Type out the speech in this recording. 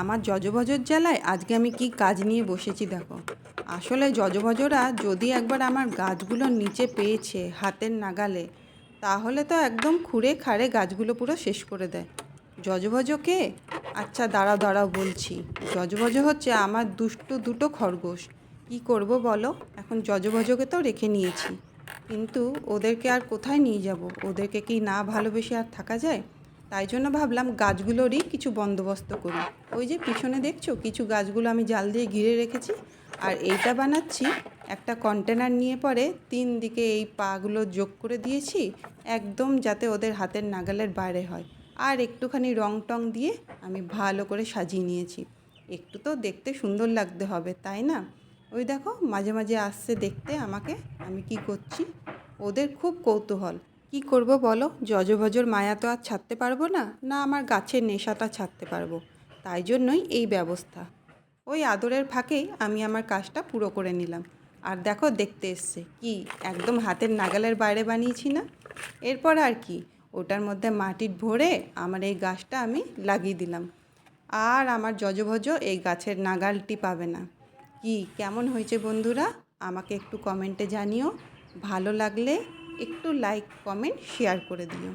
আমার জজভজর জ্বালায় আজকে আমি কি কাজ নিয়ে বসেছি দেখো। আসলে জজভজরা যদি একবার আমার গাছগুলোর নিচে পেয়েছে হাতের নাগালে, তাহলে তো একদম খুঁড়ে খাড়ে গাছগুলো পুরো শেষ করে দেয়। জজভজ কে? আচ্ছা দাঁড়াও দাঁড়াও বলছি। জজভজ হচ্ছে আমার দুষ্টু দুটো খরগোশ। কি করব বলো, এখন জজভজকে তো রেখে নিয়েছি, কিন্তু ওদেরকে আর কোথায় নিয়ে যাব? ওদেরকে কি না ভালোবেসে আর থাকা যায়? তাই জন্য ভাবলাম গাছগুলোরই কিছু বন্দোবস্ত করি। ওই যে পিছনে দেখছো কিছু গাছগুলো আমি জাল দিয়ে ঘিরে রেখেছি, আর এইটা বানাচ্ছি একটা কন্টেনার নিয়ে, পরে 3 দিকে এই পাগুলো যোগ করে দিয়েছি, একদম যাতে ওদের হাতের নাগালের বাইরে হয়। আর একটুখানি রং টং দিয়ে আমি ভালো করে সাজিয়ে নিয়েছি। একটু তো দেখতে সুন্দর লাগতে হবে, তাই না? ওই দেখো মাঝে মাঝে আসছে দেখতে আমাকে, আমি কি করছি। ওদের খুব কৌতূহল। কি করব বলো, জজভজর মায়া তো আর ছাড়তে পারবো না, না আমার গাছের নেশাটা ছাড়তে পারবো। তাই জন্যই এই ব্যবস্থা। ওই আদরের ফাঁকেই আমি আমার কাজটা পুরো করে নিলাম। আর দেখো দেখতে এসছে কি, একদম হাতের নাগালের বাইরে বানিয়েছি না? এরপর আর কি, ওটার মধ্যে মাটি ভরে আমার এই গাছটা আমি লাগিয়ে দিলাম। আর আমার জজভজ এই গাছের নাগালটি পাবে না। কি কেমন হয়েছে বন্ধুরা, আমাকে একটু কমেন্টে জানিও। ভালো লাগলে একটু লাইক কমেন্ট শেয়ার করে দিও।